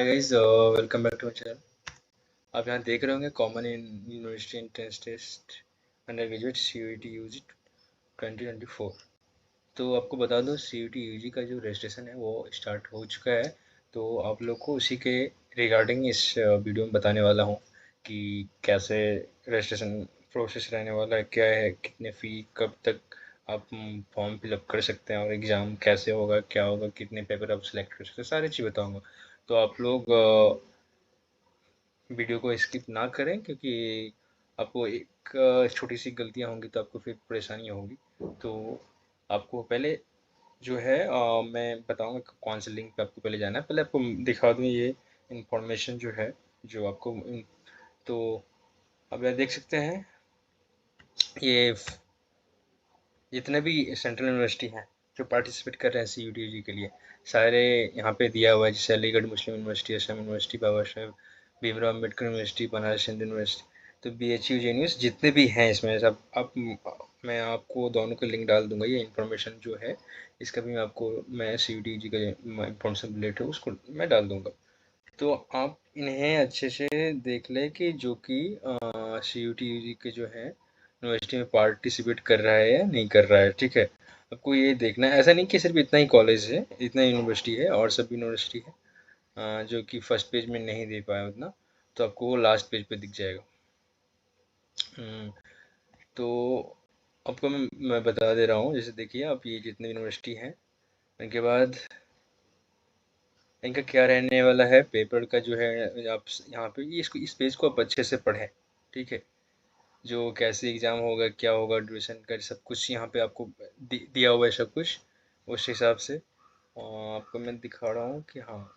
Guys, welcome back to my channel. आप यहाँ देख रहे होंगे common in university entrance test undergraduate CUET UG 2024। तो आपको बता दो CUET UG का जो रजिस्ट्रेशन है वो स्टार्ट हो चुका है। तो आप लोग को उसी के रिगार्डिंग इस वीडियो में बताने वाला हूँ कि कैसे रजिस्ट्रेशन प्रोसेस रहने वाला है, क्या है, कितने फ़ी, कब तक आप फॉर्म फिलअप कर सकते हैं और एग्ज़ाम कैसे होगा, क्या होगा, कितने पेपर आप सिलेक्ट कर सकते हैं, सारी चीज़ बताऊँगा। तो आप लोग वीडियो को स्किप ना करें, क्योंकि आपको एक छोटी सी गलतियां होंगी तो आपको फिर परेशानी होगी। तो आपको पहले जो है मैं बताऊंगा कि कौन से लिंक पे आपको पहले जाना है। पहले आपको दिखा दूं ये इंफॉर्मेशन जो है, जो आपको तो अब आप देख सकते हैं ये जितने भी सेंट्रल यूनिवर्सिटी हैं जो पार्टिसिपेट कर रहे हैं CUET के लिए, सारे यहाँ पे दिया हुआ है। जैसे अलीगढ़ मुस्लिम university, Assam university, Baba Saheb Bhimrao Ambedkar university, Banaras Hindu university, तो BHU JNUS जितने भी हैं इसमें सब आप मैं आपको दोनों का लिंक डाल दूंगा। ये इन्फॉर्मेशन जो है इसका भी मैं CUET का इन्फॉर्मेशन रिलेटेड उसको मैं डाल दूंगा। तो आप इन्हें अच्छे से देख लें कि जो कि CUET के जो है यूनिवर्सिटी में पार्टिसिपेट कर रहा है या नहीं कर रहा है। ठीक है, आपको ये देखना है। ऐसा नहीं कि सिर्फ इतना ही कॉलेज है, इतना यूनिवर्सिटी है, और सब यूनिवर्सिटी है जो कि फर्स्ट पेज में नहीं दे पाया उतना, तो आपको वो लास्ट पेज पे दिख जाएगा। तो आपको मैं बता दे रहा हूँ। जैसे देखिए, आप ये जितने यूनिवर्सिटी हैं उनके बाद इनका क्या रहने वाला है, पेपर का जो है आप यहाँ पे इसको इस पेज को आप अच्छे से पढ़ें। ठीक है, जो कैसे एग्ज़ाम होगा, क्या होगा, ड्यूरेशन का सब कुछ यहाँ पे आपको दिया हुआ है सब कुछ। उस हिसाब से आपको मैं दिखा रहा हूँ कि हाँ,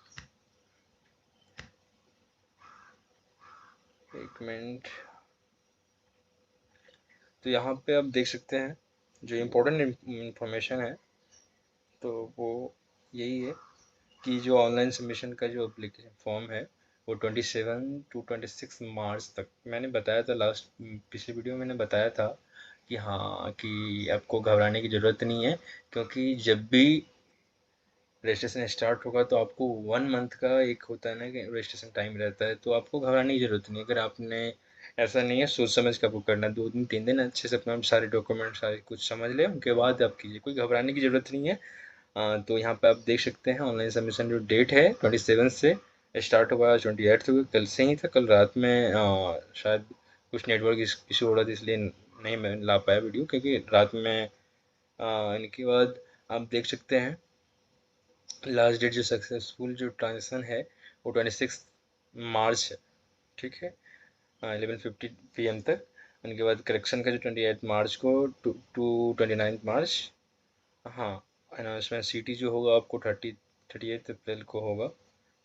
एक मिनट। तो यहाँ पे आप देख सकते हैं जो इम्पोर्टेंट इंफॉर्मेशन है, तो वो यही है कि जो ऑनलाइन सबमिशन का जो एप्लीकेशन फॉर्म है वो 27 to 26 मार्च तक, मैंने बताया था लास्ट पिछले वीडियो में, मैंने बताया था कि हाँ, कि आपको घबराने की ज़रूरत नहीं है। क्योंकि जब भी रजिस्ट्रेशन स्टार्ट होगा तो आपको 1 मंथ का एक होता है ना कि रजिस्ट्रेशन टाइम रहता है, तो आपको घबराने की ज़रूरत नहीं है। अगर आपने ऐसा नहीं है, सोच समझ के आपको करना है, 2 दिन 3 दिन अच्छे से अपना सारे डॉक्यूमेंट सारे कुछ समझ लें, उनके बाद आप कीजिए, कोई घबराने की ज़रूरत नहीं है। तो यहाँ पे आप देख सकते हैं ऑनलाइन सबमिशन जो डेट है 27 से स्टार्ट हुआ, 28 हुआ, कल से ही था। कल रात में शायद कुछ नेटवर्क इशू हो रहा था, इसलिए नहीं मैं ला पाया वीडियो, क्योंकि रात में इनके बाद आप देख सकते हैं लास्ट डेट जो सक्सेसफुल जो ट्रांजेक्शन है वो 26 मार्च है। ठीक है, 11:50 PM तक। उनके बाद करेक्शन का जो 28 मार्च को टू 29 मार्च। हाँ, अनाउंसमेंट CT जो होगा आपको 30 अप्रैल को होगा,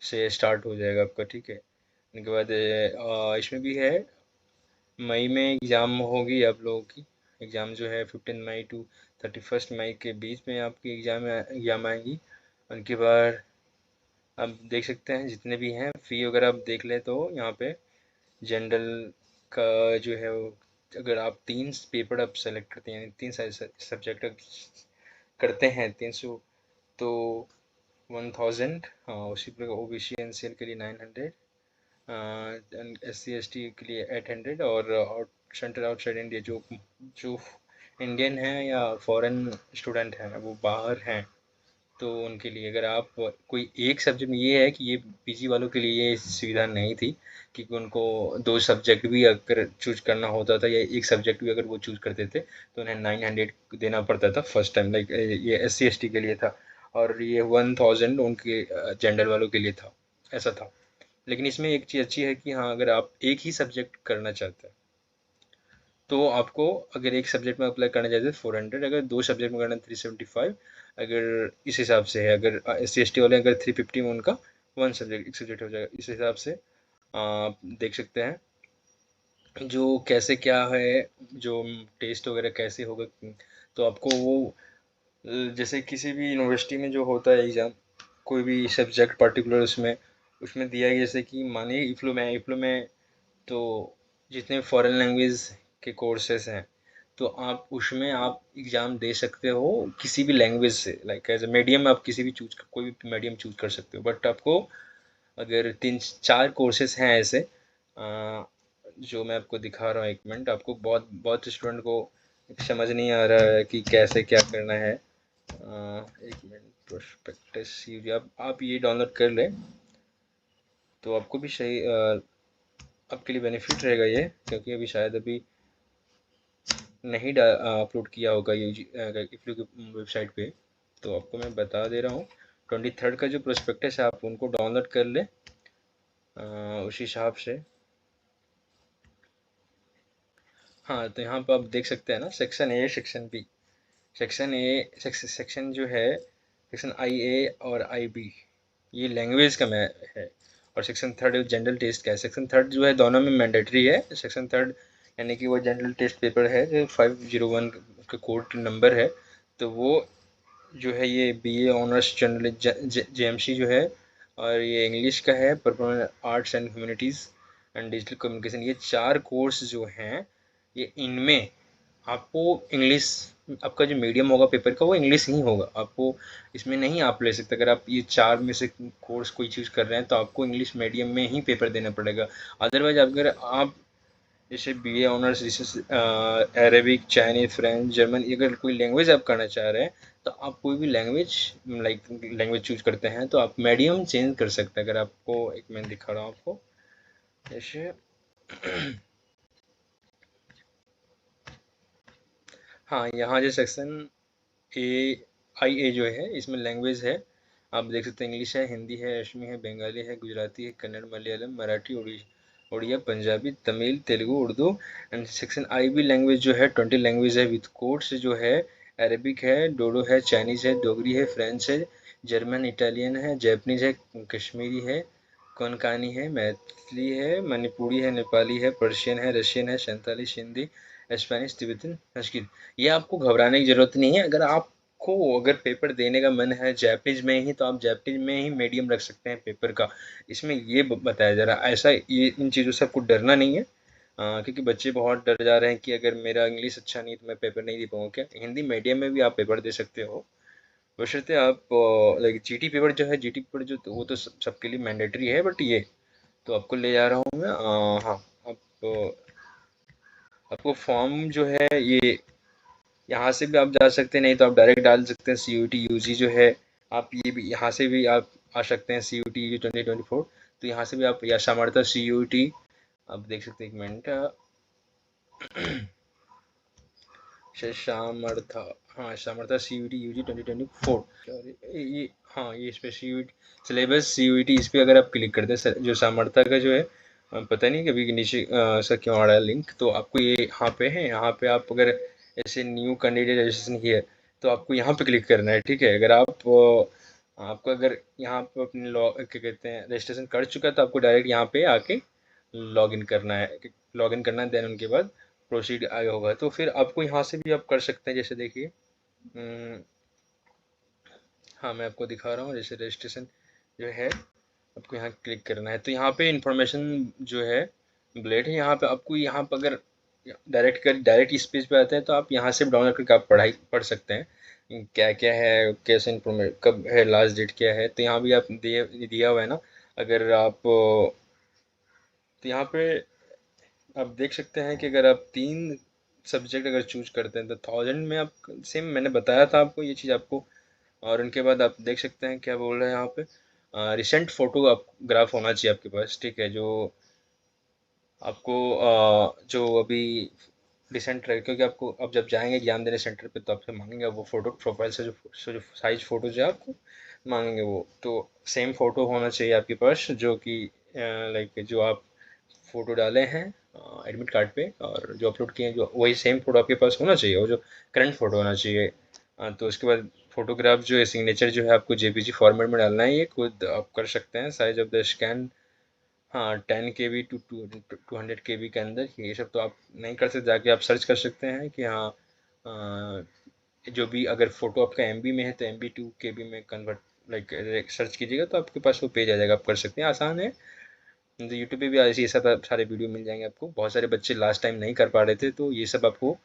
से स्टार्ट हो जाएगा आपका। ठीक है, उनके बाद इसमें भी है मई में एग्ज़ाम होगी आप लोगों की। एग्ज़ाम जो है 15 मई to 31 मई के बीच में आपकी एग्ज़ाम आएंगी। उनके बाद आप देख सकते हैं जितने भी हैं फ़ी वगैरह आप देख लें तो यहाँ पे जनरल का जो है वो, अगर आप 3 पेपर आप सेलेक्ट करते हैं, 3 सब्जेक्ट करते हैं, 300, तो 1000। हाँ, उसी प्रकार OBC NCL के लिए 900, SC ST के लिए 800, और सेंटर आउटसाइड इंडिया जो जो इंडियन हैं या फॉरेन स्टूडेंट हैं वो बाहर हैं, तो उनके लिए अगर आप कोई एक सब्जेक्ट में, ये है कि ये PG वालों के लिए ये सुविधा नहीं थी, क्योंकि उनको 2 सब्जेक्ट भी अगर चूज करना होता था या एक सब्जेक्ट भी अगर वो चूज करते थे तो उन्हें 900 देना पड़ता था फर्स्ट टाइम। लाइक ये SC ST के लिए था, और ये 1000 उनके जनरल वालों के लिए था, ऐसा था। लेकिन इसमें एक चीज़ अच्छी है कि हाँ, अगर आप एक ही सब्जेक्ट करना चाहते हैं तो आपको, अगर एक सब्जेक्ट में अप्लाई करना चाहते हैं 400, अगर 2 सब्जेक्ट में करना 375, अगर इस हिसाब से है। अगर SC ST वाले अगर 350 में उनका एक सब्जेक्ट हो जाएगा। इस हिसाब से आप देख सकते हैं जो कैसे क्या है, जो टेस्ट वगैरह कैसे होगा। तो आपको वो जैसे किसी भी यूनिवर्सिटी में जो होता है एग्ज़ाम, कोई भी सब्जेक्ट पर्टिकुलर उसमें उसमें दिया है, जैसे कि मानिए इफ्लो में तो जितने फॉरेन लैंग्वेज के कोर्सेस हैं, तो आप उसमें आप एग्ज़ाम दे सकते हो किसी भी लैंग्वेज से। लाइक एज ए मीडियम आप किसी भी कोई भी मीडियम चूज कर सकते हो, बट आपको अगर 3-4 कोर्सेज हैं ऐसे, जो मैं आपको दिखा रहा हूँ। एक मिनट, आपको बहुत बहुत स्टूडेंट को समझ नहीं आ रहा है कि कैसे क्या करना है। एक मिनट, प्रोस्पेक्टस आप ये डाउनलोड कर लें तो आपको भी सही, आपके लिए बेनिफिट रहेगा ये, क्योंकि अभी शायद अभी नहीं अपलोड किया होगा ये इफ्लू की वेबसाइट पे। तो आपको मैं बता दे रहा हूँ, 23rd का जो प्रोस्पेक्टस है आप उनको डाउनलोड कर ले उस हिसाब से। हाँ, तो यहाँ पर आप देख सकते हैं ना, section A, section B. Section A, section जो है, सेक्शन आई ए और आई बी, ये लैंग्वेज का मैं है। और सेक्शन थर्ड जनरल टेस्ट का है। सेक्शन थर्ड जो है दोनों में मैंडेटरी है। सेक्शन थर्ड यानी कि वो जनरल टेस्ट पेपर है जो 501 का कोड नंबर है। तो वो जो है ये बीए ऑनर्स जनरल जेएमसी जो है, और ये इंग्लिश का है, performance arts and humanities and digital communication. ये 4 कोर्स जो हैं, ये इनमें आपको इंग्लिश, आपका जो मीडियम होगा पेपर का वो इंग्लिश ही होगा। आपको इसमें नहीं आप ले सकते। अगर आप ये 4 में से कोर्स कोई चूज़ कर रहे हैं तो आपको इंग्लिश मीडियम में ही पेपर देना पड़ेगा। अदरवाइज अगर आप जैसे बीए ऑनर्स, जैसे अरेबिक, चाइनीज, फ्रेंच, जर्मन, अगर कोई लैंग्वेज आप करना चाह रहे हैं तो आप कोई भी लैंग्वेज, लाइक लैंग्वेज चूज करते हैं तो आप मीडियम चेंज कर सकते हैं। अगर आपको, एक मैं दिखा रहा हूँ आपको, जैसे हाँ, यहाँ जो सेक्शन ए, आई ए जो है, इसमें लैंग्वेज है, आप देख सकते हैं, इंग्लिश है, हिंदी है, असमी है, बंगाली है, गुजराती है, Kannada, Malayalam, Marathi, Oriya, Punjabi, Tamil, Telugu, Urdu. And section I B language जो है 20 लैंग्वेज है विद कोड्स जो है, अरबिक है, डोडो है, चाइनीज़ है, डोगरी है, फ्रेंच है, जर्मन, इटालियन है, जैपनीज है, कश्मीरी है, कोंकणी है, मैथिली है, मणिपुरी है, नेपाली है, पर्शियन है, रशियन है, संताली, सिंधी, स्पेनिश, तिब्बतन, संस्कृत। ये आपको घबराने की ज़रूरत नहीं है। अगर आपको, अगर पेपर देने का मन है जैपनीज में ही, तो आप जैपनीज में ही मीडियम रख सकते हैं पेपर का। इसमें ये बताया जा रहा है, ऐसा ये इन चीज़ों से आपको डरना नहीं है। क्योंकि बच्चे बहुत डर जा रहे हैं कि अगर मेरा इंग्लिश अच्छा नहीं तो मैं पेपर नहीं दे पाऊँगा क्या। हिंदी मीडियम में भी आप पेपर दे सकते हो, बशर्ते आप, लाइक जीटी पेपर जो है, जीटी पेपर जो, तो वो तो सबके लिए मैंडेटरी है। बट ये तो आपको ले जा रहा हूँ मैं, हाँ। आप आपको फॉर्म जो है ये यहाँ से भी आप जा सकते हैं, नहीं तो आप डायरेक्ट डाल सकते हैं सी यू टी यू जी जो है। आप ये भी यहाँ से भी आप आ सकते हैं, सी यू टी यू 2024। तो यहाँ से भी आप, या सामर्थ्य सी यू टी, आप देख सकते हैं, एक मिनट, सामर्था, हाँ, Samartha C U T U G 2024। ये, हाँ, ये इस पे C U T syllabus, C U T, इस पर अगर आप क्लिक करते हैं जो सामर्था का जो है, पता नहीं कभी नीचे ऐसा क्यों आ रहा है लिंक। तो आपको ये यहाँ पे है, यहाँ पे आप अगर ऐसे न्यू कैंडिडेट रजिस्ट्रेशन हियर, तो आपको यहाँ पे क्लिक करना है, ठीक है। अगर आप, आपको अगर यहाँ पे अपने क्या कहते हैं, रजिस्ट्रेशन कर चुका है तो आपको डायरेक्ट यहाँ पे आके लॉगिन करना है, लॉगिन करना है। देन उनके बाद प्रोसीड आगे होगा, तो फिर आपको यहाँ से भी आप कर सकते हैं। जैसे देखिए, हाँ, मैं आपको दिखा रहा हूँ, जैसे रजिस्ट्रेशन जो है, आपको यहाँ क्लिक करना है। तो यहाँ पे इंफॉर्मेशन जो है ब्लेड है, यहाँ पे आपको, यहाँ पर अगर डायरेक्ट इस पेज पे आते हैं तो आप यहाँ से डाउनलोड करके आप पढ़ सकते हैं क्या क्या है, कैसे इन्फॉर्मेशन, कब है लास्ट डेट, क्या है। तो यहाँ भी आप दिया हुआ है ना। अगर आप, तो यहाँ पे आप देख सकते हैं कि अगर आप 3 सब्जेक्ट अगर चूज करते हैं तो 1000 में आप, सेम मैंने बताया था आपको ये चीज़ आपको। और उनके बाद आप देख सकते हैं क्या बोल रहे हैं यहाँ पे, रिसेंट फोटो आप ग्राफ होना चाहिए आपके पास, ठीक है। जो आपको, जो अभी रिसेंट रहे, क्योंकि आपको अब जब जाएंगे एग्जाम देने सेंटर पे तो आपसे मांगेंगे वो फोटो, प्रोफाइल से जो साइज फोटो जो है आपको मांगेंगे, वो तो सेम फोटो होना चाहिए आपके पास, जो कि लाइक जो आप फोटो डाले हैं एडमिट कार्ड पे, और जो अपलोड किए हैं, जो वही सेम फोटो आपके पास होना चाहिए, वो जो करंट फोटो होना चाहिए। तो उसके बाद फोटोग्राफ जो है, सिग्नेचर जो है आपको जेपीजी फॉर्मेट में डालना है। ये खुद आप कर सकते हैं, साइज ऑफ द स्कैन, हाँ, 10 KB टू 200 KB के अंदर। ये सब तो आप नहीं कर सकते, जाके आप सर्च कर सकते हैं कि हाँ, जो भी अगर फ़ोटो आपका एमबी में है तो एमबी 2 KB में कन्वर्ट, लाइक सर्च कीजिएगा तो आपके पास वो पेज आ जाएगा, आप कर सकते हैं, आसान है। तो यूट्यूब पे भी ऐसे ये सब सारे वीडियो मिल जाएंगे आपको। बहुत सारे बच्चे लास्ट टाइम नहीं कर पा रहे थे, तो ये सब आपको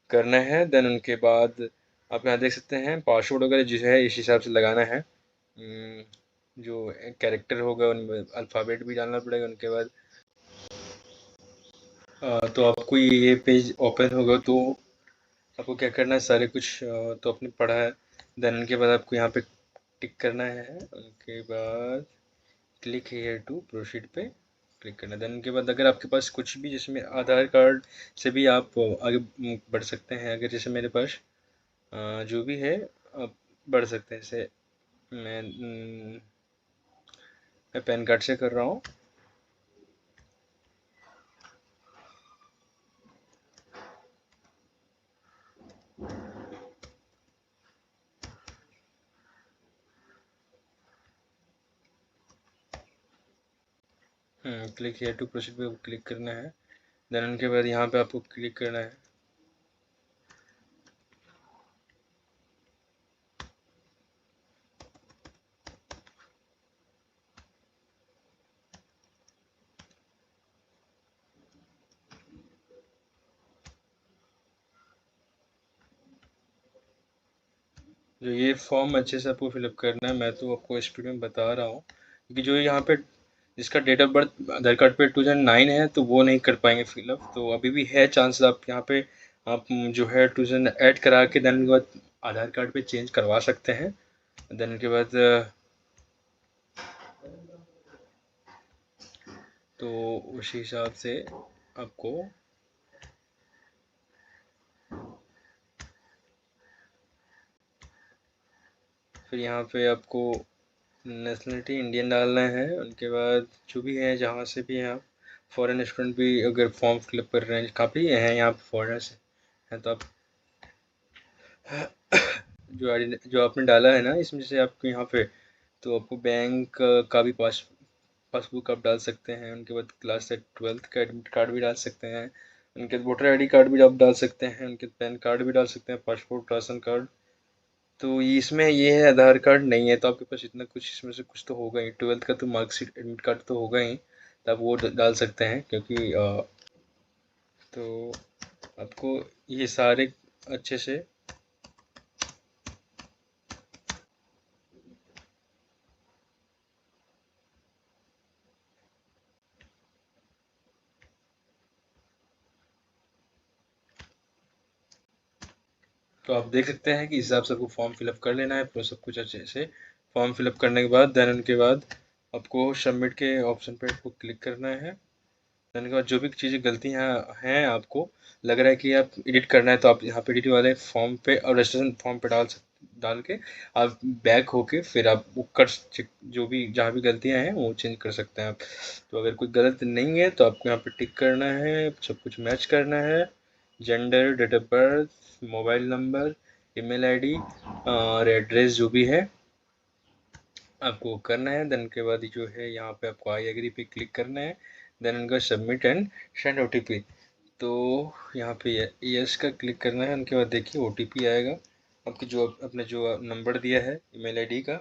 करना है। देन उनके बाद आप यहाँ देख सकते हैं पासवर्ड वगैरह जो है इस हिसाब से लगाना है। जो कैरेक्टर होगा उनमें अल्फ़ाबेट भी डालना पड़ेगा। उनके बाद तो आपको ये पेज ओपन होगा तो आपको क्या करना है, सारे कुछ तो आपने पढ़ा है। देन उनके बाद आपको यहाँ पे टिक करना है। उनके बाद क्लिक हेयर टू प्रोसीड पे क्लिक करना है। देन उनके बाद अगर आपके पास कुछ भी, जिसमें आधार कार्ड से भी आप आगे बढ़ सकते हैं। अगर जैसे मेरे पास जो भी है आप बढ़ सकते हैं। जैसे मैं पैन कार्ड से कर रहा हूँ। क्लिक हेयर टू प्रोसीड पे क्लिक करना है। देन उनके बाद यहाँ पे आपको क्लिक करना है। जो ये फॉर्म अच्छे से आपको फिलअप करना है। मैं तो आपको स्पीड में बता रहा हूँ, क्योंकि जो यहाँ पे जिसका date of birth Aadhaar card पे 2009 है तो वो नहीं कर पाएंगे फिलअप। तो अभी भी है चांस, आप यहाँ पे आप जो है 2000 ऐड करा के देन उनके बाद आधार कार्ड पे चेंज करवा सकते हैं। देन उनके बाद तो उसी हिसाब से आपको फिर यहाँ पे आपको नेशनलिटी इंडियन डालना है। उनके बाद जो भी है, जहाँ से भी हैं आप, फॉरेन स्टूडेंट भी अगर फॉर्म फिलअप कर रहे हैं, काफ़ी हैं यहाँ पे फॉरेनर्स हैं, तो आप जो आपने डाला है ना, इसमें से आपको यहाँ पे तो आपको बैंक का भी पासबुक आप डाल सकते हैं। उनके बाद क्लास 12th का एडमिट कार्ड भी डाल सकते हैं। उनके वोटर आईडी कार्ड भी आप डाल सकते हैं। उनके पैन कार्ड भी डाल सकते हैं, पासपोर्ट, राशन कार्ड। तो इसमें ये है, आधार कार्ड नहीं है तो आपके पास इतना कुछ, इसमें से कुछ तो होगा ही। 12th का तो मार्कशीट, एडमिट कार्ड तो होगा ही, तो आप वो डाल सकते हैं। क्योंकि तो आपको ये सारे अच्छे से तो आप देख सकते हैं कि इस हिसाब से आपको फॉर्म फिलअप कर लेना है पूरा सब कुछ अच्छे से। फॉर्म फिलअप करने के बाद देन उनके बाद आपको सबमिट के ऑप्शन पे आपको क्लिक करना है। देन के बाद जो भी चीज़ें गलतियाँ हैं, आपको लग रहा है कि आप एडिट करना है, तो आप यहाँ पे एडिट वाले फॉर्म पे और रजिस्ट्रेशन फॉर्म पे डाल के आप बैक होके फिर आप वो कर जो भी जहाँ भी गलतियाँ हैं वो चेंज कर सकते हैं आप। तो अगर कोई गलत नहीं है तो आपको यहाँ पे टिक करना है, सब कुछ मैच करना है। Gender, date of birth, mobile number, email ID और एड्रेस जो भी है आपको करना है। देन के बाद जो है यहाँ पे आपको आई एग्री पे क्लिक करना है। देन उनका सबमिट एंड सेंड ओटीपी। तो यहाँ पे यस का क्लिक करना है। उनके बाद देखिए ओटीपी आएगा आपके, जो आपने जो नंबर दिया है ईमेल आईडी का।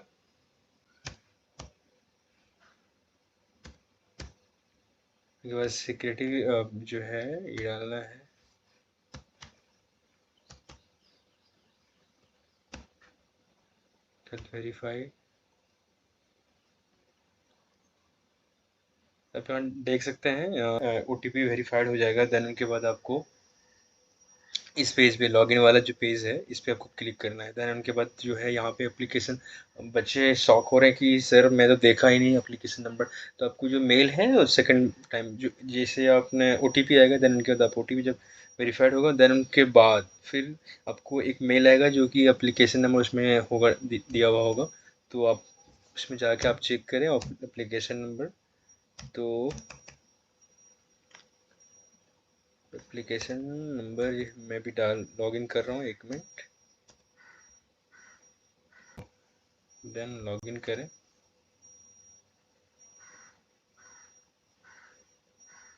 उसके बाद सिक्योरिटी जो है ये डालना है। वेरीफाई, आप यहाँ देख सकते हैं ओटीपी वेरीफाइड हो जाएगा। देन उनके बाद आपको इस पेज पे, लॉगिन वाला जो पेज है, इस पे आपको क्लिक करना है। देन उनके बाद जो है यहाँ पे एप्लीकेशन, बच्चे शॉक हो रहे हैं कि सर मैं तो देखा ही नहीं एप्लीकेशन नंबर। तो आपको जो मेल है और सेकंड टाइम जो जैसे आपने ओटीपी आएगा, देन उनके बाद आप ओटीपी जब वेरीफाइड होगा, देन उनके बाद फिर आपको एक मेल आएगा जो कि एप्लीकेशन नंबर उसमें होगा, दिया हुआ होगा। तो आप उसमें जाके आप चेक करें एप्लीकेशन नंबर। तो एप्लीकेशन नंबर मैं भी लॉगिन कर रहा हूँ, 1 मिनट। देन लॉगिन करें।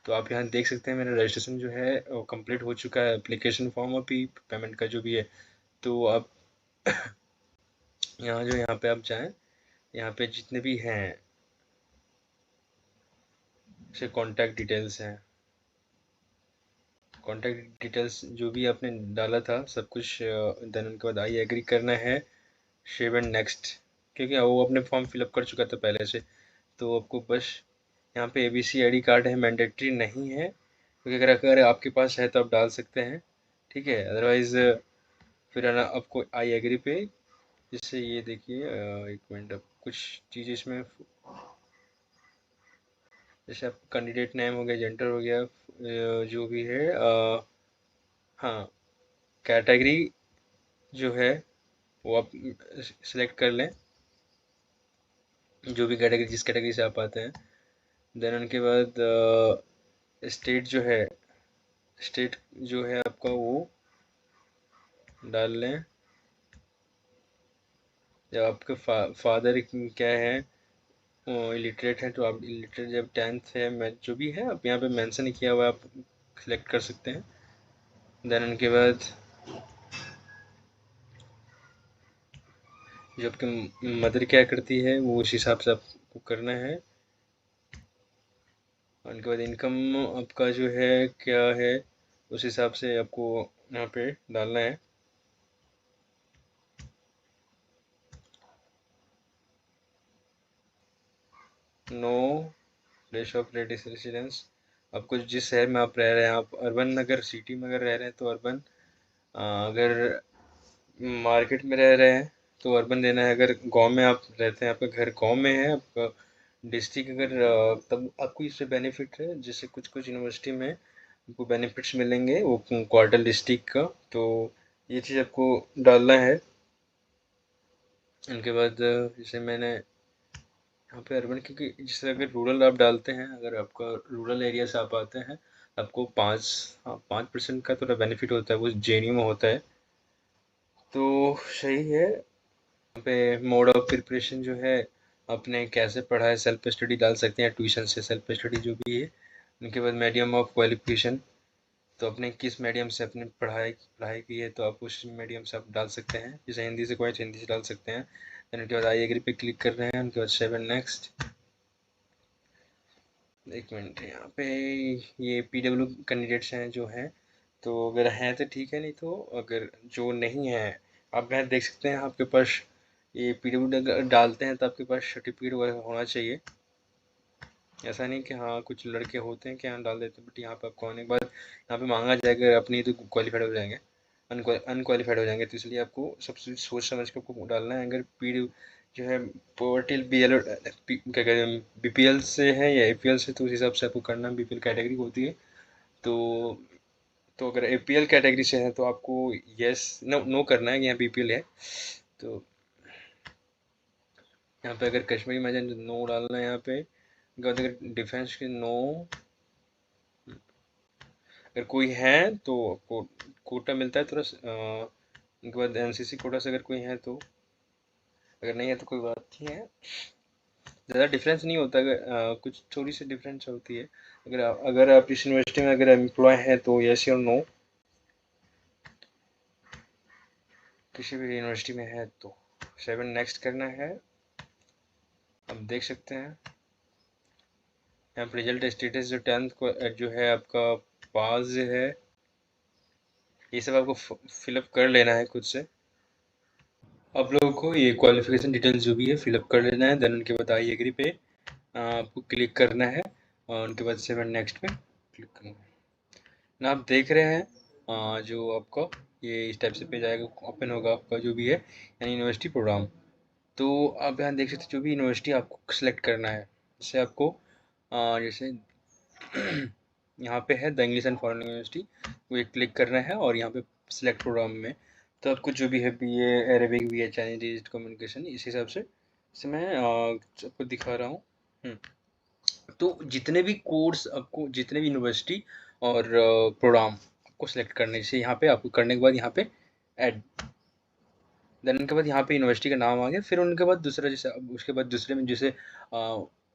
तो आप यहाँ देख सकते हैं मेरा रजिस्ट्रेशन जो है वो कंप्लीट हो चुका है। एप्लीकेशन फॉर्म और भी पेमेंट का जो भी है। तो आप यहाँ पे आप जाएं, यहाँ पे जितने भी हैं जैसे कॉन्टैक्ट डिटेल्स हैं, कॉन्टैक्ट डिटेल्स जो भी आपने डाला था सब कुछ। देन उनके बाद आई एग्री करना है, सेव एंड नेक्स्ट। क्योंकि वो अपने फॉर्म फिलअप कर चुका था पहले से। तो आपको बस यहाँ पे ABC ID कार्ड है, मैंडेटरी नहीं है, क्योंकि अगर आपके पास है तो आप डाल सकते हैं, ठीक है। अदरवाइज फिर है ना आपको आई एग्री पे, जिससे ये देखिए एक मिनट, अब कुछ चीज़ इसमें, जैसे आप कैंडिडेट नेम हो गया, जेंडर हो गया, जो भी है, हाँ, कैटेगरी जो है वो आप सिलेक्ट कर लें, जो भी कैटेगरी, जिस कैटेगरी से आप आते हैं। देन उनके बाद स्टेट जो है, स्टेट जो है आपका वो डाल लें। जब आपके फादर क्या है, वो इलिटरेट है, तो आप इलिटरेट, जब 10th है, मैं जो भी है आप यहाँ पे मेंशन किया हुआ है, आप सिलेक्ट कर सकते हैं। देन उनके बाद जो आपकी मदर क्या करती है वो उस हिसाब से आपको करना है। उनके बाद इनकम आपका जो है क्या है, उस हिसाब से आपको यहाँ पे डालना है। नो प्लेस ऑफ रेसिडेंस, आपको जिस शहर में आप रह रहे हैं, आप अर्बन, अगर सिटी में अगर रह रहे हैं तो अर्बन, अगर मार्केट में रह रहे हैं तो अर्बन देना है, अगर गांव में आप रहते हैं, आपका घर गांव में है, आपका डिस्ट्रिक्ट अगर, तब आपको इससे बेनिफिट है। जैसे कुछ कुछ यूनिवर्सिटी में आपको बेनिफिट्स मिलेंगे वो क्वार्टर डिस्ट्रिक्ट का, तो ये चीज़ आपको डालना है। उनके बाद जैसे मैंने यहाँ पे अर्बन, क्योंकि जैसे अगर रूरल आप डालते हैं, अगर आपका रूरल एरिया से आप आते हैं, आपको 5% का थोड़ा बेनिफिट होता है, वो JNU में होता है, तो सही है। यहाँ पे मोड ऑफ प्रिपरेशन जो है, आपने कैसे पढ़ा है, सेल्फ स्टडी डाल सकते हैं, ट्यूशन से सेल्फ स्टडी जो भी है। उनके बाद मीडियम ऑफ क्वालिफिकेशन, तो अपने किस मीडियम से अपने पढ़ाई पढ़ाई की है, तो आप उस मीडियम से आप डाल सकते हैं, जैसे हिंदी से कोई हिंदी से डाल सकते हैं। फिर उनके बाद आई एग्री पे क्लिक कर रहे हैं, उनके बाद 7 नेक्स्ट। एक मिनट, यहाँ पे ये PW कैंडिडेट्स हैं जो हैं, तो अगर हैं तो ठीक है, नहीं तो अगर जो नहीं है, आप यहाँ देख सकते हैं आपके पास ये PW अगर डालते हैं तो आपके पास सर्टिफिकेट वगैरह होना चाहिए। ऐसा नहीं कि हाँ कुछ लड़के होते हैं कि हाँ डाल देते हैं, बट यहाँ पे आपको आने के बाद यहाँ पे मांगा जाएगा, अपनी तो क्वालिफाइड हो जाएंगे, अनक्वालिफाइड हो जाएंगे, तो इसलिए आपको सबसे सोच समझ के आपको डालना है। अगर PW जो है पोवर्टी BL क्या कहते हैं, BPL से है या APL से, तो उस हिसाब से आपको करना, BPL कैटेगरी होती है। तो अगर APL कैटेगरी से है तो आपको यस नो नो करना है, यहाँ BPL है तो यहाँ पे अगर कश्मीरी मैजन नो डालना है यहाँ पे। उसके बाद अगर डिफेंस के नो, अगर कोई है तो आपको कोटा मिलता है थोड़ा उनके बाद NCC कोटा से अगर कोई है तो, अगर नहीं है तो कोई बात नहीं है, ज़्यादा डिफरेंस नहीं होता, अगर कुछ थोड़ी सी डिफरेंस होती है। अगर आप इस यूनिवर्सिटी में अगर एम्प्लॉय हैं तो यस और नो, किसी भी यूनिवर्सिटी में है तो 7 नेक्स्ट करना है। आप देख सकते हैं यहाँ पर रिजल्ट स्टेटस जो 10th को जो है आपका पास जो है, ये सब आपको फिलअप कर लेना है खुद से। आप लोगों को ये क्वालिफिकेशन डिटेल्स जो भी है फिलअप कर लेना है, देन उनके बाद आई एग्री पे आपको क्लिक करना है, और उनके बाद 7 नेक्स्ट पे क्लिक करना है ना। आप देख रहे हैं जो आपका ये इस टाइप से पेज आएगा, ओपन होगा आपका जो भी है यानी यूनिवर्सिटी प्रोग्राम। तो आप यहाँ देख सकते हैं जो भी यूनिवर्सिटी आपको सेलेक्ट करना है, जैसे आपको जैसे यहाँ पे है the English and foreign university, वो एक क्लिक करना है और यहाँ पे सिलेक्ट प्रोग्राम में, तो आपको जो भी है BA Arabic, BA Chinese digital communication, इस हिसाब से इसे मैं आपको दिखा रहा हूँ। तो जितने भी कोर्स आपको, जितने भी यूनिवर्सिटी और प्रोग्राम आपको सेलेक्ट करने, जैसे यहाँ पे आपको करने के बाद यहाँ पे ऐड, देन उनके बाद यहाँ पे यूनिवर्सिटी का नाम आ गया, फिर उनके बाद दूसरा, जैसे अब उसके बाद दूसरे में जैसे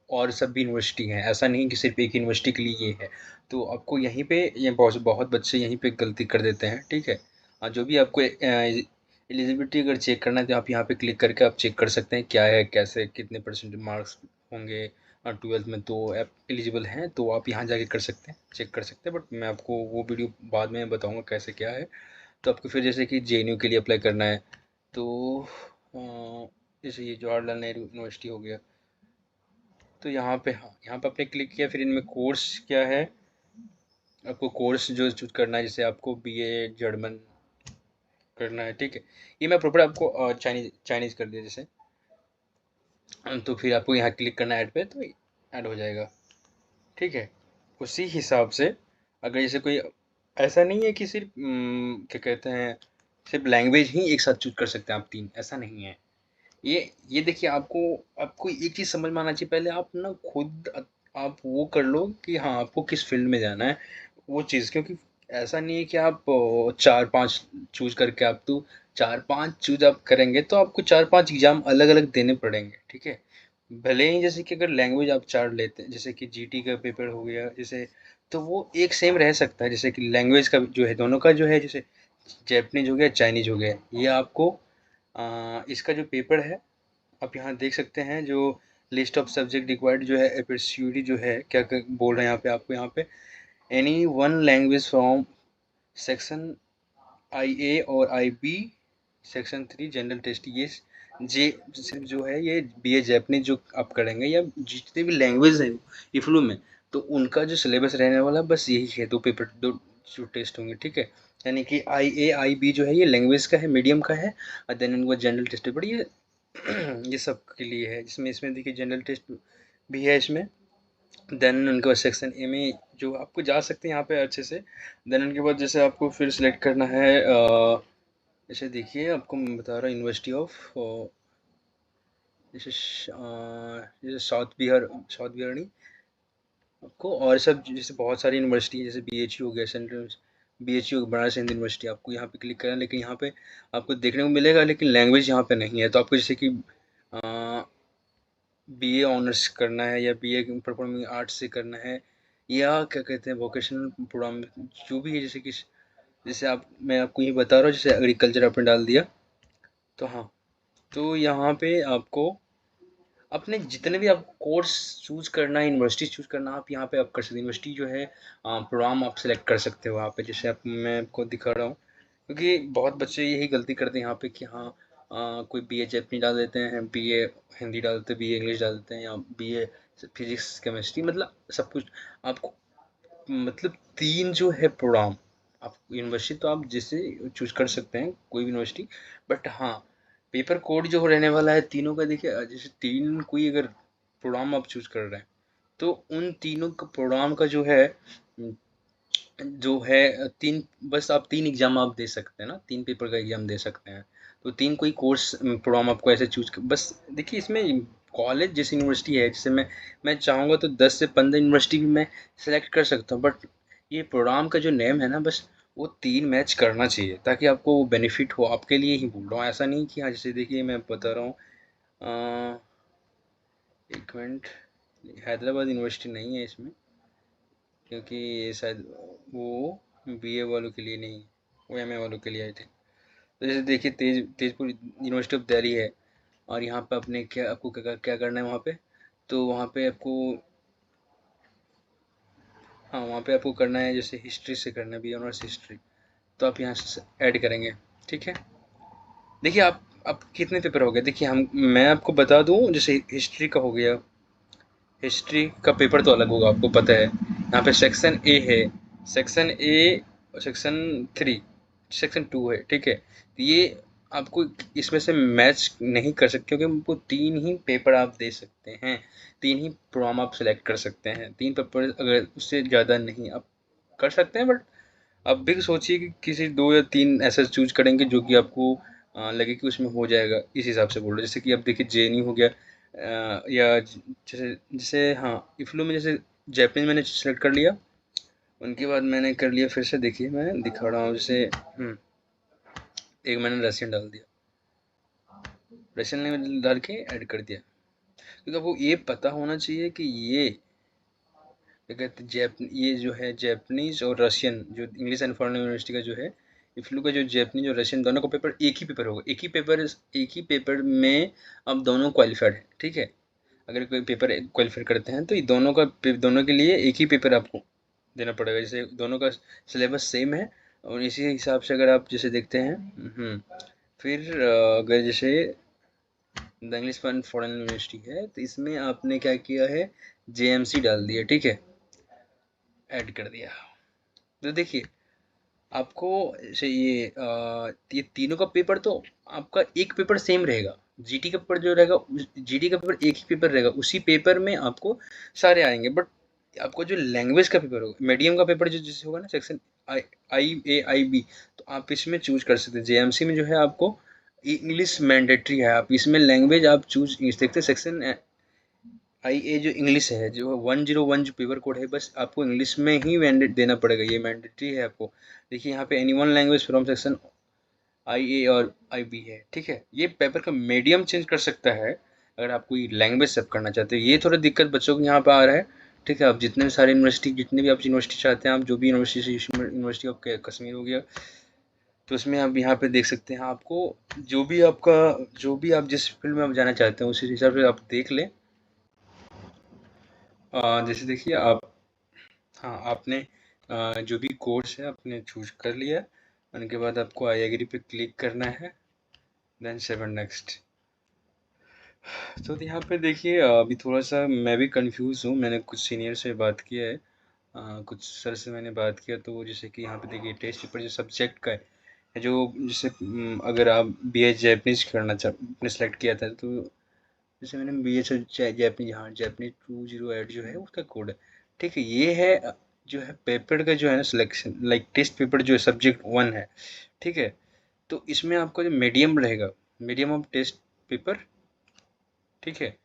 और सब भी यूनिवर्सिटी हैं, ऐसा नहीं कि सिर्फ एक यूनिवर्सिटी के लिए ये है। तो आपको यहीं पे ये बहुत बहुत बच्चे यहीं पे गलती कर देते हैं, ठीक है। जो भी आपको एलिजिबिलिटी अगर चेक करना है तो आप यहाँ पे क्लिक करके आप चेक कर सकते हैं क्या है, कैसे कितने परसेंट मार्क्स होंगे 12th में, तो आप एलिजिबल हैं तो आप यहाँ जाके कर सकते हैं, चेक कर सकते हैं। बट मैं आपको वो वीडियो बाद में बताऊँगा कैसे क्या है। तो आपको फिर जैसे कि JNU के लिए अप्लाई करना है, तो जैसे ये जवाहरलाल नेहरू यूनिवर्सिटी हो गया। तो यहाँ पे, हाँ, यहाँ पे आपने क्लिक किया, फिर इनमें कोर्स क्या है, आपको कोर्स जो चूज करना है, जैसे आपको बीए जर्मन करना है, ठीक है। ये मैं प्रॉपर आपको चाइनीज चाइनीज कर दिया जैसे, तो फिर आपको यहाँ क्लिक करना है ऐड पे, तो ऐड हो जाएगा, ठीक है। उसी हिसाब से अगर जैसे कोई, ऐसा नहीं है कि सिर्फ क्या कहते हैं, सिर्फ लैंग्वेज ही एक साथ चूज कर सकते हैं आप तीन, ऐसा नहीं है। ये देखिए, आपको आपको एक चीज़ समझ में आना चाहिए, पहले आप ना खुद आप वो कर लो कि हाँ, आपको किस फील्ड में जाना है, वो चीज़। क्योंकि ऐसा नहीं है कि आप चार पांच चूज करके, आप तो चार पांच चूज आप करेंगे तो आपको चार पांच एग्जाम अलग अलग देने पड़ेंगे, ठीक है। भले ही जैसे कि अगर लैंग्वेज आप चार लेते हैं, जैसे कि जीटी का पेपर हो गया जैसे, तो वो एक सेम रह सकता है, जैसे कि लैंग्वेज का जो है, दोनों का जो है, जैसे जैपनीज हो गया, चाइनीज हो गया, ये आपको इसका जो पेपर है, आप यहाँ देख सकते हैं, जो लिस्ट ऑफ सब्जेक्ट रिक्वायर्ड जो है, एपरस्यूरी जो है, क्या क्या बोल रहे हैं यहाँ पे आपको, यहाँ पे any one language from section I A और I B, section 3 general test, ये जे सिर्फ जो है, ये बी ए जैपनीज जो आप करेंगे, या जितने भी लैंग्वेज हैं इफ्लू में, तो उनका जो सिलेबस रहने वाला बस यही है, दो पेपर, दो जो टेस्ट होंगे, ठीक है। यानी कि आई ए आई बी जो है, ये लैंग्वेज का है, मीडियम का है, और देन उनका जनरल टेस्ट पेपर, ये ये सब के लिए है, जिसमें इसमें देखिए जनरल टेस्ट भी है इसमें। देन उनके बाद सेक्शन ए में जो आपको जा सकते हैं यहाँ पे अच्छे से। देन उनके बाद जैसे आपको फिर सिलेक्ट करना है, जैसे देखिए आपको मैं बता रहा हूँ, यूनिवर्सिटी ऑफ जैसे जैसे साउथ बिहार नहीं आपको, और सब जैसे बहुत सारी यूनिवर्सिटी, जैसे बी एच यू हो गया, central B H U Banaras Hindu university, आपको यहाँ पे क्लिक करना है, लेकिन यहाँ पे आपको देखने को मिलेगा, लेकिन लैंग्वेज यहाँ पे नहीं है, तो आपको जैसे कि बीए ऑनर्स करना है, या बीए परफॉर्मिंग आर्ट्स से करना है, या क्या कहते हैं वोकेशनल प्रोग्राम जो भी है, जैसे कि जैसे आप, मैं आपको ये बता रहा हूँ, जैसे एग्रीकल्चर आपने डाल दिया, तो हाँ, तो यहाँ पे आपको अपने जितने भी आप कोर्स चूज करना है, यूनिवर्सिटी चूज करना, आप यहाँ पे आप कर सकते हैं, यूनिवर्सिटी जो है प्रोग्राम आप सेलेक्ट कर सकते हो वहाँ पे, जैसे आप, मैं आपको दिखा रहा हूँ। क्योंकि बहुत बच्चे यही गलती करते हैं यहाँ पे कि हाँ, कोई बी ए जैपनी डाल देते हैं, बी ए हिंदी डाल देते हैं, बी ए इंग्लिश डाल देते हैं, या बी ए फिजिक्स केमिस्ट्री, मतलब सब कुछ आपको, मतलब तीन जो है प्रोग्राम, आप यूनिवर्सिटी तो आप जिसे चूज कर सकते हैं, कोई भी यूनिवर्सिटी, बट हाँ, पेपर कोड जो रहने वाला है तीनों का, देखिए जैसे तीन कोई अगर प्रोग्राम आप चूज कर रहे हैं, तो उन तीनों का प्रोग्राम का जो है तीन, बस आप तीन एग्जाम आप दे सकते हैं ना, तीन पेपर का एग्जाम दे सकते हैं। तो तीन कोई कोर्स प्रोग्राम आपको ऐसे चूज बस, देखिए इसमें कॉलेज जैसी यूनिवर्सिटी है, जैसे मैं चाहूँगा तो 10 से 15 यूनिवर्सिटी भी मैं सेलेक्ट कर सकता हूँ, बट ये प्रोग्राम का जो नेम है ना, बस वो तीन मैच करना चाहिए, ताकि आपको वो बेनिफिट हो, आपके लिए ही बोल रहा हूँ, ऐसा नहीं कि हाँ, जैसे देखिए मैं बता रहा हूँ, एक मिनट, हैदराबाद यूनिवर्सिटी नहीं है इसमें, क्योंकि ये शायद वो बीए वालों के लिए नहीं, वो एमए वालों के लिए आई थी। तो जैसे देखिए, तेजपुर यूनिवर्सिटी ऑफ दिल्ली है, और यहाँ पे अपने क्या, आपको क्या करना है वहाँ पे, तो वहाँ पे आपको, हाँ, वहाँ पे आपको करना है, जैसे हिस्ट्री से करना है, बी ऑनर्स हिस्ट्री, तो आप यहाँ से ऐड करेंगे, ठीक है। देखिए आप कितने पेपर हो गए, देखिए हम, मैं आपको बता दूँ, जैसे हिस्ट्री का हो गया, हिस्ट्री का पेपर तो अलग होगा, आपको पता है, यहाँ पे सेक्शन ए है, सेक्शन ए, सेक्शन 3, सेक्शन 2 है, ठीक है। तो ये आपको इसमें से मैच नहीं कर सकते, क्योंकि आपको तीन ही पेपर आप दे सकते हैं, तीन ही प्रोग्राम आप सेलेक्ट कर सकते हैं, तीन पेपर, अगर उससे ज़्यादा नहीं आप कर सकते हैं, बट अब भी सोचिए कि किसी दो या तीन ऐसा चूज करेंगे जो कि आपको लगे कि उसमें हो जाएगा, इस हिसाब से बोल रहे, जैसे कि अब देखिए जेएनयू हो गया, या जैसे जैसे हाँ, इफ्लू में जैसे जैपनीज मैंने सेलेक्ट कर लिया, उनके बाद मैंने कर लिया, फिर से देखिए मैं दिखा रहा हूँ, जैसे एक मैंने रशियन डाल दिया, रशियन ने डाल के ऐड कर दिया, क्योंकि आपको ये पता होना चाहिए कि ये क्या कहते हैं, ये जो है जैपनीज और रशियन, जो इंग्लिश एंड फॉरेन यूनिवर्सिटी का जो है, इफ्लू का जो जैपनीज और रशियन दोनों का पेपर एक ही पेपर होगा, एक ही पेपर में अब दोनों क्वालिफाइड है, ठीक है। अगर कोई पेपर क्वालिफाई करते हैं, तो ये दोनों के लिए एक ही पेपर आपको देना पड़ेगा, जैसे दोनों का सिलेबस सेम है, और इसी हिसाब से अगर आप जैसे देखते हैं, फिर अगर जैसे द इंग्लिश फॉरेन यूनिवर्सिटी है, तो इसमें आपने क्या किया है, जेएमसी डाल दिया, ठीक है, ऐड कर दिया। तो देखिए आपको से ये तीनों का पेपर तो आपका एक पेपर सेम रहेगा। जीटी का पेपर जो रहेगा, जीटी का पेपर एक ही पेपर रहेगा, उसी पेपर में आपको सारे आएंगे। बट आपको जो लैंग्वेज का पेपर होगा, मीडियम का पेपर जो जैसे होगा ना, section I I A I B, तो आप इसमें चूज कर सकते हैं। जेएमसी में जो है आपको इंग्लिश मैंडेटरी है, आप इसमें लैंग्वेज आप चूज देखते हैं। सेक्शन आई ए जो इंग्लिश है, जो 101 जो पेपर कोड है, बस आपको इंग्लिश में ही मैंडेट देना पड़ेगा, ये मैंडेटरी है आपको। देखिए यहाँ पे any one language from section I A और आई बी है, ठीक है। ये पेपर का मीडियम चेंज कर सकता है अगर आप कोई लैंग्वेज सब करना चाहते हो। ये थोड़ा दिक्कत बच्चों को यहाँ पे आ रहा है, ठीक है। आप जितने भी सारे यूनिवर्सिटी, जितने भी आप यूनिवर्सिटी चाहते हैं, आप जो भी यूनिवर्सिटी से, यूनिवर्सिटी ऑफ कश्मीर हो गया, तो उसमें आप यहाँ पे देख सकते हैं। आपको जो भी आपका, जो भी आप जिस फील्ड में आप जाना चाहते हैं, उसी हिसाब से आप देख लें। जैसे देखिए आप, हाँ आपने जो भी कोर्स है आपने चूज कर लिया, उनके बाद आपको आई एग्री पे क्लिक करना है, देन सेवन नेक्स्ट। तो यहाँ पे देखिए अभी थोड़ा सा मैं भी कंफ्यूज हूँ। मैंने कुछ सीनियर से बात किया है, कुछ सर से मैंने बात किया, तो जैसे कि यहाँ पे देखिए टेस्ट पेपर जो सब्जेक्ट का है, जो जैसे अगर आप बी ए जैपनीज करना चाह आपने सेलेक्ट किया था, तो जैसे मैंने बी ए जैपनीज, हाँ जैपनीज 208 जो है उसका कोड है, ठीक है। ये है जो है पेपर का जो है ना सिलेक्शन, लाइक टेस्ट पेपर जो है सब्जेक्ट वन है, ठीक है। तो इसमें आपका जो मीडियम रहेगा, मीडियम ऑफ टेस्ट पेपर, ठीक है।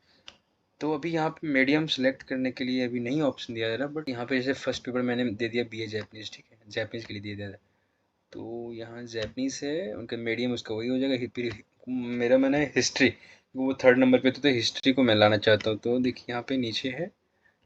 तो अभी यहाँ पे मीडियम सेलेक्ट करने के लिए अभी नहीं ऑप्शन दिया जा रहा, बट यहाँ पे जैसे फर्स्ट पेपर मैंने दे दिया बी ए जैपनीज, ठीक है, जैपनीज के लिए दे दिया था। तो यहाँ जैपनीज है, उनका मीडियम उसका वही हो जाएगा। फिर मेरा मैंने हिस्ट्री, वो थर्ड नंबर पे तो हिस्ट्री को मैं लाना चाहता हूँ। तो देखिए यहाँ पे नीचे है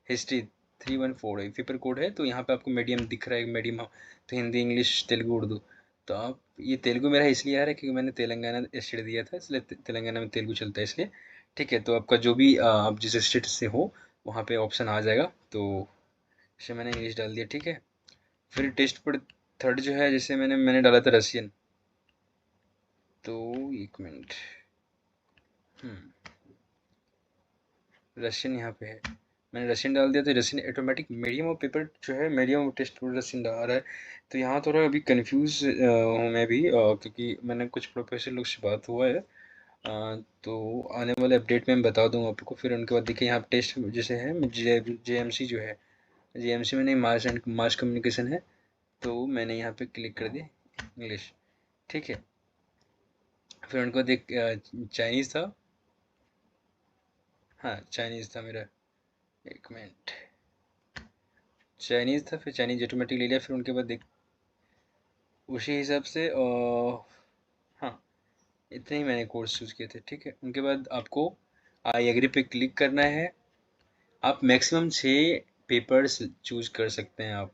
हिस्ट्री 314 पेपर कोड है, तो यहाँ पे आपको मीडियम दिख रहा है, मीडियम तो हिंदी, इंग्लिश, तेलुगु, उर्दू। तो आप ये तेलुगु मेरा इसलिए आ रहा है क्योंकि मैंने तेलंगाना स्टेट दिया था, इसलिए तेलंगाना में तेलुगु चलता है इसलिए, ठीक है। तो आपका जो भी आप जिस स्टेट से हो वहाँ पे ऑप्शन आ जाएगा। तो जैसे मैंने इंग्लिश डाल दिया, ठीक है। फिर टेस्ट पर थर्ड जो है, जैसे मैंने डाला था रशियन, तो एक मिनट, रशियन यहाँ पे है, मैंने रशियन डाल दिया, तो Russian automatic medium of paper जो है, मीडियम ऑफ टेस्ट रशियन डाल रहा है। तो यहाँ थोड़ा अभी कंफ्यूज हूँ मैं भी, क्योंकि मैंने कुछ प्रोफेसर लोग से बात हुआ है। तो आने वाले अपडेट में मैं बता दूंगा आपको। फिर उनके बाद देखिए यहाँ टेस्ट जैसे है जे एम सी जो है, जे एम सी में नहीं, मास एंड मास कम्युनिकेशन है, तो मैंने यहाँ पे क्लिक कर दिया इंग्लिश, ठीक है। फिर उनको देख चाइनीज़ था, हाँ चाइनीज़ था मेरा, एक मिनट, चाइनीज़ था, फिर चाइनीज़ ऑटोमेटिक ले लिया। फिर उनके बाद देख उसी हिसाब से हाँ इतने ही मैंने कोर्स चूज़ किए थे, ठीक है। उनके बाद आपको आई एग्री पे क्लिक करना है। आप मैक्सिमम 6 पेपर्स चूज कर सकते हैं आप,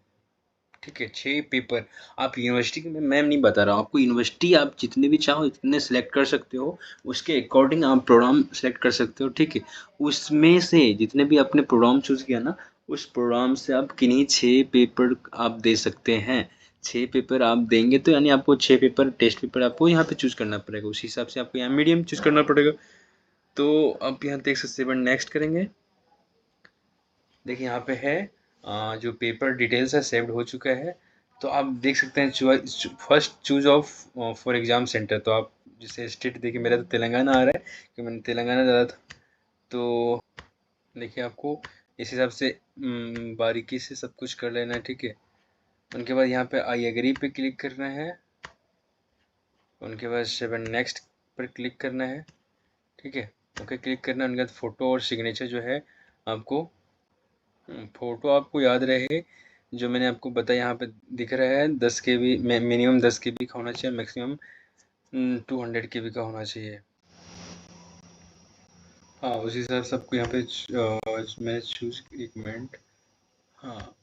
ठीक है, 6 पेपर। आप यूनिवर्सिटी की मैं नहीं बता रहा हूँ आपको, यूनिवर्सिटी आप जितने भी चाहो इतने सेलेक्ट कर सकते हो, उसके अकॉर्डिंग आप प्रोग्राम सेलेक्ट कर सकते हो, ठीक है। उसमें से जितने भी आपने प्रोग्राम चूज किया ना, उस प्रोग्राम से आप किन्हीं 6 पेपर आप दे सकते हैं। 6 पेपर आप देंगे तो यानी आपको 6 पेपर टेस्ट पेपर आपको यहाँ पे चूज करना पड़ेगा, उस हिसाब से आपको यहाँ मीडियम चूज करना पड़ेगा। तो आप यहाँ देख सकते हैं, नेक्स्ट करेंगे। देखिए यहाँ पे है जो पेपर डिटेल्स है सेव्ड हो चुका है। तो आप देख सकते हैं first choose of for exam centre. तो आप जैसे स्टेट देखिए, मेरा तो तेलंगाना आ रहा है कि मैंने तेलंगाना डाला था। तो देखिए आपको इस हिसाब से बारीकी से सब कुछ कर लेना है, ठीक है। उनके बाद यहाँ पे आई एग्री पे क्लिक करना है। उनके बाद सेवन नेक्स्ट पर क्लिक करना है, ठीक है। ओके क्लिक करना है। उनके बाद फ़ोटो और सिग्नेचर जो है आपको, फोटो आपको याद रहे जो मैंने आपको बताया, यहाँ पे दिख रहा है 10 KB, मिनिमम 10 KB का होना चाहिए, मैक्सिमम 200 KB का होना चाहिए। हाँ उसी हिसाब से आपको यहाँ पे मैंने चूज, एक मिनट, हाँ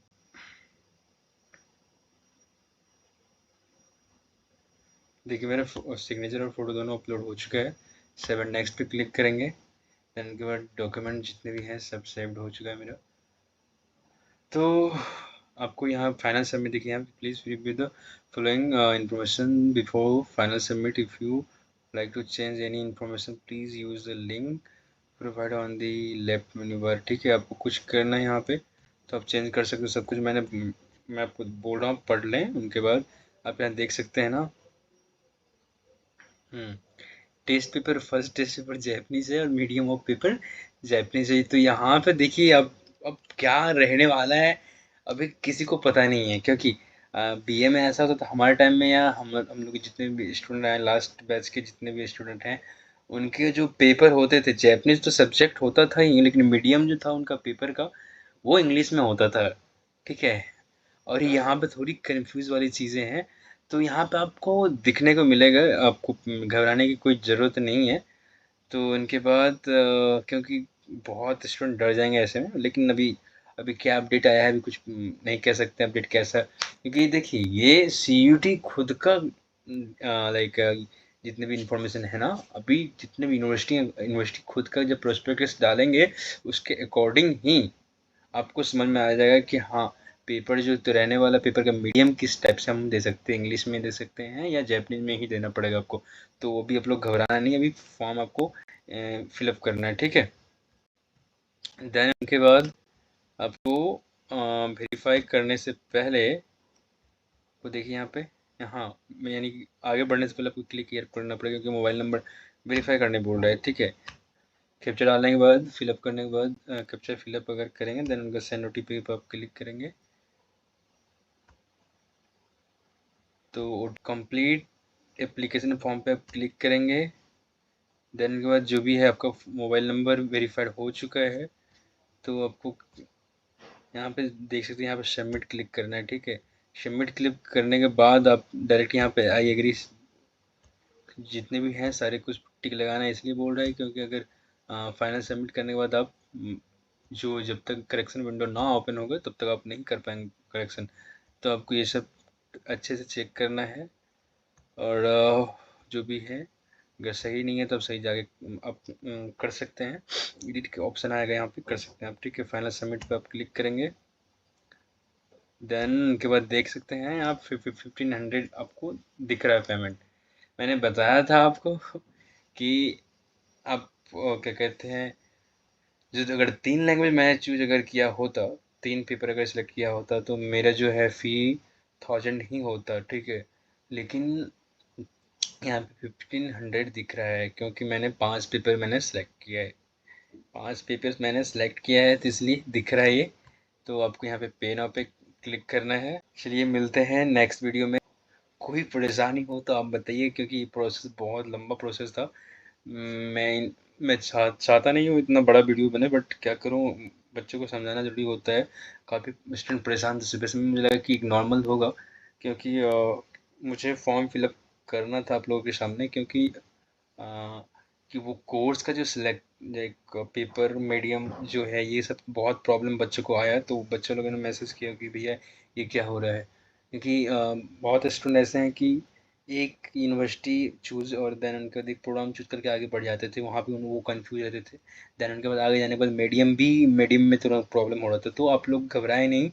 देखिए मेरा सिग्नेचर और फोटो दोनों अपलोड हो चुका है। सेवन नेक्स्ट पे क्लिक करेंगे, देन उनके बाद डॉक्यूमेंट जितने भी हैं सब सेव्ड हो चुका है मेरा। तो आपको यहाँ फाइनल सबमिट देखिए, यहाँ please review the following information before final submit. If you like to change any information please use the link provide on the left menu bar. ठीक है, आपको कुछ करना है यहाँ पे तो आप चेंज कर सकते हो सब कुछ। मैं आपको बोल रहा हूँ, पढ़ लें, उनके बाद आप यहाँ देख सकते हैं ना। Test paper, first test paper Japanese है और मीडियम ऑफ पेपर जैपनीज है। तो यहाँ पे देखिए अब क्या रहने वाला है अभी किसी को पता नहीं है, क्योंकि बीए में ऐसा होता था हमारे टाइम में, या हम लोग जितने भी स्टूडेंट हैं, लास्ट बैच के जितने भी स्टूडेंट हैं, उनके जो पेपर होते थे, जैपनीज तो सब्जेक्ट होता था ही, लेकिन मीडियम जो था उनका पेपर का वो इंग्लिश में होता था। ठीक है, और यहाँ पे थोड़ी कंफ्यूज वाली चीज़ें हैं, तो यहाँ पे आपको दिखने को मिलेगा, आपको घबराने की कोई ज़रूरत नहीं है। तो इनके बाद क्योंकि बहुत स्टूडेंट डर जाएंगे ऐसे में, लेकिन अभी अभी क्या अपडेट आया है अभी कुछ नहीं कह सकते अपडेट कैसा, क्योंकि देखिए ये सीयूटी खुद का लाइक जितने भी इंफॉर्मेशन है ना, अभी जितने भी यूनिवर्सिटी खुद का जब प्रोस्पेक्टस डालेंगे उसके अकॉर्डिंग ही आपको समझ में आ जाएगा कि हाँ पेपर जो तो रहने वाला, पेपर का मीडियम किस टाइप से हम दे सकते हैं, इंग्लिश में दे सकते हैं या जैपनीज में ही देना पड़ेगा आपको। तो अभी आप लोग घबराना नहीं, अभी फॉर्म आपको फिलअप करना है। ठीक है, देन उनके बाद आपको वेरीफाई करने से पहले वो देखिए यहाँ पे, हाँ यानी कि आगे बढ़ने से पहले आपको क्लिक क्लियर करना पड़ेगा, क्योंकि मोबाइल नंबर वेरीफाई करने बोल रहा है। ठीक है, कैप्चर डालने के बाद, फिलअप करने के बाद, कैप्चर फिलअप अगर करेंगे देन उनका सेंड ओटीपी पर आप क्लिक करेंगे तो कंप्लीट एप्लीकेशन फॉर्म पे आप क्लिक करेंगे। देन के बाद जो भी है आपका मोबाइल नंबर वेरीफाइड हो चुका है, तो आपको यहाँ पे देख सकते हैं, यहाँ पे सबमिट क्लिक करना है। ठीक है, सबमिट क्लिक करने के बाद आप डायरेक्ट यहाँ पे आई एग्री, जितने भी हैं सारे कुछ टिक लगाना है, इसलिए बोल रहा है क्योंकि अगर फाइनल सबमिट करने के बाद आप जो जब तक करेक्शन विंडो ना ओपन होगा तब तक आप नहीं कर पाएंगे करेक्शन। तो आपको ये सब अच्छे से चेक करना है, और जो भी है अगर सही नहीं है तो आप सही जाके आप कर सकते हैं, एडिट के ऑप्शन आएगा यहाँ पे, कर सकते हैं आप। ठीक है, फाइनल सबमिट पे आप क्लिक करेंगे, देन उनके बाद देख सकते हैं आप 1500 आपको दिख रहा है पेमेंट। मैंने बताया था आपको कि आप क्या कहते हैं, जो अगर 3 लैंग्वेज मैंने चूज अगर किया होता, 3 पेपर अगर सिलेक्ट किया होता तो मेरा जो है फ़ी 1000 ही होता। ठीक है, लेकिन यहाँ पे 1500 दिख रहा है क्योंकि मैंने 5 पेपर मैंने सेलेक्ट किया है, 5 पेपर्स मैंने सेलेक्ट किया है, तो इसलिए दिख रहा है ये। तो आपको यहाँ पे पे नाउ पे क्लिक करना है। चलिए मिलते हैं नेक्स्ट वीडियो में। कोई परेशानी हो तो आप बताइए, क्योंकि ये प्रोसेस बहुत लंबा प्रोसेस था। मैं चाहता नहीं हूँ इतना बड़ा वीडियो बने, बट क्या करूँ, बच्चों को समझाना ज़रूरी होता है। काफ़ी स्टूडेंट परेशान थे सुबह से, मुझे लगा कि नॉर्मल होगा, क्योंकि मुझे फॉर्म फिलअप करना था आप लोगों के सामने, क्योंकि कि वो कोर्स का जो सिलेक्ट एक पेपर मीडियम जो है, ये सब बहुत प्रॉब्लम बच्चों को आया, तो बच्चों लोगों ने मैसेज किया कि भैया ये क्या हो रहा है, क्योंकि बहुत स्टूडेंट ऐसे हैं कि एक यूनिवर्सिटी चूज़ और देन उनका एक प्रोग्राम चूज़ करके आगे बढ़ जाते थे, वहाँ पे वो कंफ्यूज रहते थे। देन उनके बाद आगे जाने के बाद मीडियम में थोड़ा प्रॉब्लम हो रहा था। तो आप लोग घबराए नहीं,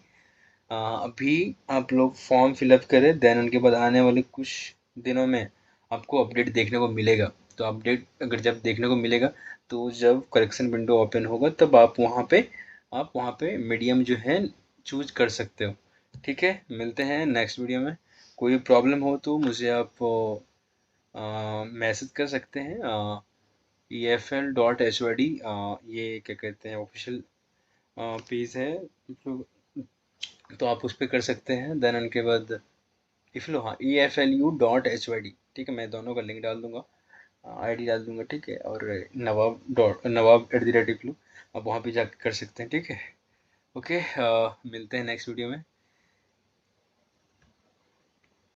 अभी आप लोग फॉर्म फिलअप करें, देन उनके बाद आने वाले कुछ दिनों में आपको अपडेट देखने को मिलेगा। तो अपडेट अगर जब देखने को मिलेगा, तो जब करेक्शन विंडो ओपन होगा तब आप वहाँ पे मीडियम जो है चूज कर सकते हो। ठीक है, मिलते हैं नेक्स्ट वीडियो में। कोई प्रॉब्लम हो तो मुझे आप मैसेज कर सकते हैं। EFL.HOD ये क्या कहते हैं ऑफिशियल पेज है, तो आप उस पर कर सकते हैं। देन उनके बाद इफ्लो, हाँ EFLU.HYD। ठीक है, मैं दोनों का लिंक डाल दूंगा, आईडी डाल दूंगा। ठीक है, और नवाब@इफ्लो, आप वहाँ पे जाकर कर सकते हैं। ठीक है, ओके, मिलते हैं नेक्स्ट वीडियो में।